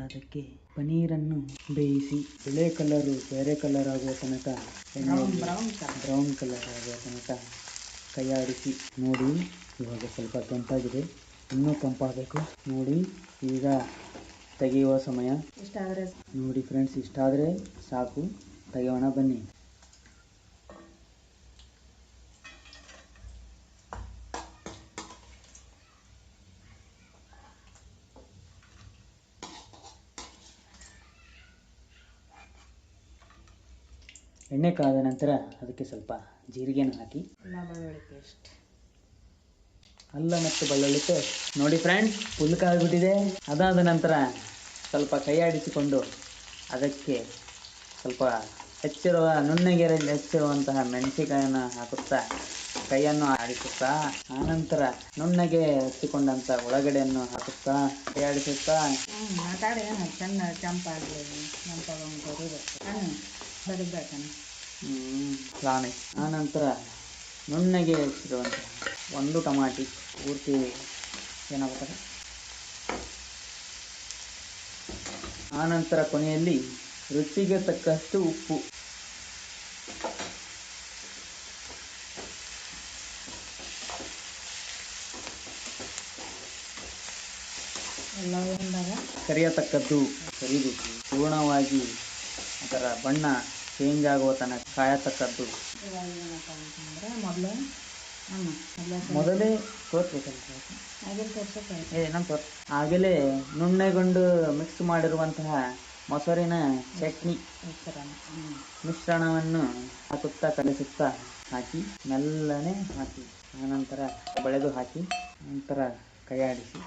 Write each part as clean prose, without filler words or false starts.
ಅದಕ್ಕೆ ಪನ್ನೀರನ್ನು ಬೇಯಿಸಿ ಬಿಳೆ ಕಲರು ಬೇರೆ ಕಲರ್ ಆಗುವ ತನಕ ಬ್ರೌನ್ ಕಲರ್ ಆಗುವ ತನಕ ಕೈಯಾಡಿಸಿ ನೋಡಿ. ಇವಾಗ ಸ್ವಲ್ಪ ಕೆಂಪಾಗಿದೆ, ಇನ್ನೂ ಕೆಂಪಾಗಬೇಕು ನೋಡಿ. ಈಗ ತೆಗೆಯುವ ಸಮಯ. ನೋಡಿ ಫ್ರೆಂಡ್ಸ್, ಇಷ್ಟಾದರೆ ಸಾಕು, ತೆಗೆಯೋಣ ಬನ್ನಿ. ಎಣ್ಣೆ ಕಾದ ನಂತರ ಅದಕ್ಕೆ ಸ್ವಲ್ಪ ಜೀರಿಗೆನ ಹಾಕಿ ಅಲ್ಲ ಮತ್ತು ಬೆಳ್ಳುಳ್ಳಿ ಪೇಸ್ಟ್ ನೋಡಿ ಫ್ರೆಂಡ್ಸ್, ಫುಲ್ ಕಾಗಿಬಿಟ್ಟಿದೆ. ಅದಾದ ನಂತರ ಸ್ವಲ್ಪ ಕೈಯಾಡಿಸಿಕೊಂಡು ಅದಕ್ಕೆ ಸ್ವಲ್ಪ ನುಣ್ಣಗೆ ಹೆಚ್ಚಿರುವಂತಹ ಮೆಣಸಿಕಾಯನ್ನು ಹಾಕುತ್ತಾ ಕೈಯನ್ನು ಆಡಿಸುತ್ತಾ, ಆನಂತರ ನುಣ್ಣಗೆ ಹಚ್ಚಿಕೊಂಡಂಥ ಉಳ್ಳಾಗಡ್ಡೆಯನ್ನು ಹಾಕುತ್ತಾ ಕೈಯಾಡಿಸುತ್ತಾ ಆನಂತರ ನುಣ್ಣಗೆ ಹೆಚ್ಚಿರುವಂಥ ಒಂದು ಟಮಾಟಿ ಪೂರ್ತಿ ಏನಾಗುತ್ತದೆ. ಆನಂತರ ಕೊನೆಯಲ್ಲಿ ರುಚಿಗೆ ತಕ್ಕಷ್ಟು ಉಪ್ಪು. ಕರಿಯತಕ್ಕದ್ದು ಕರಿಬೇಕು, ಪೂರ್ಣವಾಗಿ ಅದರ ಬಣ್ಣ ಚೇಂಜ್ ಆಗುವ ತನಕ ಕಾಯತಕ್ಕದ್ದು. ಮೊದಲೇ ಆಗಲೇ ನುಣ್ಣಗೊಂಡು ಮಿಕ್ಸ್ ಮಾಡಿರುವಂತಹ ಮೊಸರಿನ ಚಟ್ನಿ ಮಿಶ್ರಣವನ್ನು ಹಾಕುತ್ತಾ ಕಲಿಸುತ್ತಾ ಹಾಕಿ ಮೆಲ್ಲನೆ ಹಾಕಿ, ಆನಂತರ ಬೆಳೆದು ಹಾಕಿ, ನಂತರ ಕೈಯಾಡಿಸಿ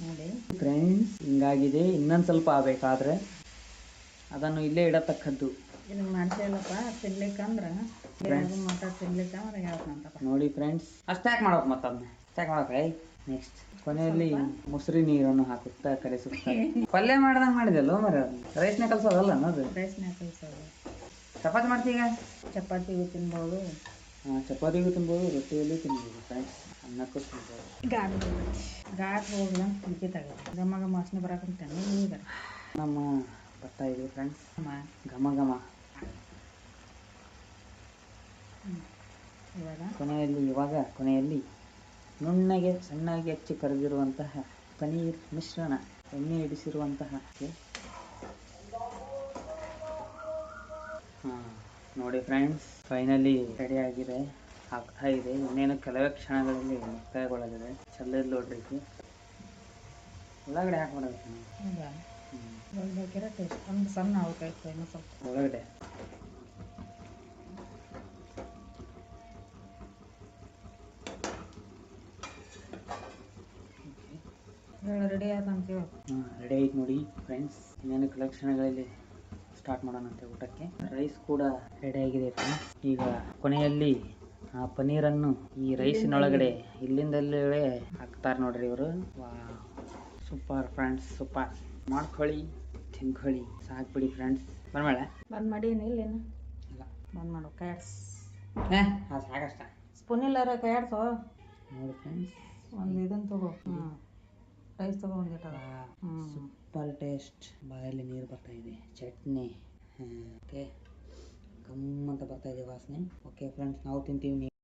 ನೋಡಿ ಫ್ರೆಂಡ್ಸ್. ಹಿಂಗಾಗಿದೆ. ಇನ್ನೊಂದು ಸ್ವಲ್ಪ ಆಗಬೇಕಾದ್ರೆ ಅದನ್ನು ಇಲ್ಲೇ ಇಡತಕ್ಕದ್ದು. ನೋಡಿ ಫ್ರೆಂಡ್ಸ್, ಅಷ್ಟ್ಯಾಕೆ ಮಾಡೋಕೆ ಮತ್ತೊಮ್ಮೆ ಅಷ್ಟ್ಯಾಕೆ ಮಾಡೋಕೆ. ನೆಕ್ಸ್ಟ್ ಕೊನೆಯಲ್ಲಿ ಮೊಸರು ನೀರನ್ನು ಹಾಕುತ್ತಾ ಕಲಿಸುತ್ತಾ ಪಲ್ಯ ಮಾಡ್ದಂಗೆ ಮಾಡಿದೆಲ್ಲ ಮರ. ರೈಸ್ನ ಕಲ್ಸೋದಲ್ಲ ಅನ್ನೋದು. ಚಪಾತಿ ಮಾಡ್ತೀಗ? ಚಪಾತಿಗೂ ತಿನ್ಬೋದು, ಚಪಾತಿಗೂ ತಿನ್ಬೋದು, ರೊಟ್ಟಿಯಲ್ಲಿ ತಿನ್ಬೋದು ಫ್ರೆಂಡ್ಸ್, ಅನ್ನಕ್ಕೂ ತಿನ್ಬೋದು. ಘಾಟ್ ಹೋಗ್ಲ ಘಮ ಘಮ ವಾಸನೆ ಬರಾಕಂತಾನೆ ಈಗ ನಮ್ಮ ಬರ್ತಾ ಇದೆ ಫ್ರೆಂಡ್ಸ್. ಘಮ ಘಮ. ಕೊನೆಯಲ್ಲಿ ನುಣ್ಣಗೆ ಸಣ್ಣಗೆ ಹೆಚ್ಚಿ ಕರೆದಿರುವಂತಹ ಪನ್ನೀರ್ ಮಿಶ್ರಣ, ಎಣ್ಣೆ ಇಡಿಸಿರುವಂತಹ ನೋಡಿ ಫ್ರೆಂಡ್ಸ್, ಫೈನಲಿ ರೆಡಿ ಆಗಿದೆ, ಆಗ್ತಾ ಇದೆ. ಇನ್ನೇನು ಕೆಲವೇ ಕ್ಷಣಗಳಲ್ಲಿ ಮುಕ್ತಾಯಗೊಳ್ಳಲಿದೆ. ಚಲ್ಲದ್ ನೋಡ್ರಿ, ಒಳಗಡೆ ಹಾಕ್ಬಿಡೋದು ಸಣ್ಣ ಒಳಗಡೆ. ರೆಡಿ ಆಯ್ತು ರೆಡಿ ಆಯ್ತು ನೋಡಿ ಫ್ರೆಂಡ್ಸ್. ಇನ್ನೇನು ಕೆಲವು ಕ್ಷಣಗಳಲ್ಲಿ ಸ್ಟಾರ್ಟ್ ಮಾಡೋಣಂತೆ ಊಟಕ್ಕೆ. ರೈಸ್ ಕೂಡ ರೆಡಿ ಆಗಿದೆ ಫ್ರೆಂಡ್ಸ್. ಈಗ ಕೊನೆಯಲ್ಲಿ ಆ ಪನ್ನೀರನ್ನು ಈ ರೈಸಿನೊಳಗಡೆ ಇಲ್ಲಿಂದಲ್ಲೇ ಹಾಕ್ತಾರೆ ನೋಡ್ರಿ ಇವರು. Super friends, super. ಮಾಡ್ಕೊಳ್ಳಿ, ತಿನ್ಕೊಳ್ಳಿ, ಸಾಕ್ಬಿಡಿ ಫ್ರೆಂಡ್ಸ್. ಬಂದ್ ಮಾಡಿ ಇಲ್ಲ ಬಂದ್ ಮಾಡು. ಕೈಯಾಡ್ಸ್ ಸಾಕಷ್ಟ ಸ್ಪೂನ್ ಇಲ್ಲಾರ ಕೈಯಾಡ್ಸೋ ನೋಡಿ ಫ್ರೆಂಡ್ಸ್. ಒಂದು ಇದನ್ನು ತಗೋ, ರೈಸ್ ತಗೋ ಒಂದಿಟ್ಟ. Super taste. ಬಾಯಲ್ಲಿ ನೀರು ಬರ್ತಾ ಇದೆ. ಚಟ್ನಿ ಓಕೆ, ಗಮ್ಮಂತ ಬರ್ತಾ ಇದೆ ವಾಸನೆ. ಓಕೆ ಫ್ರೆಂಡ್ಸ್, ನಾವು ತಿಂತೀವಿ.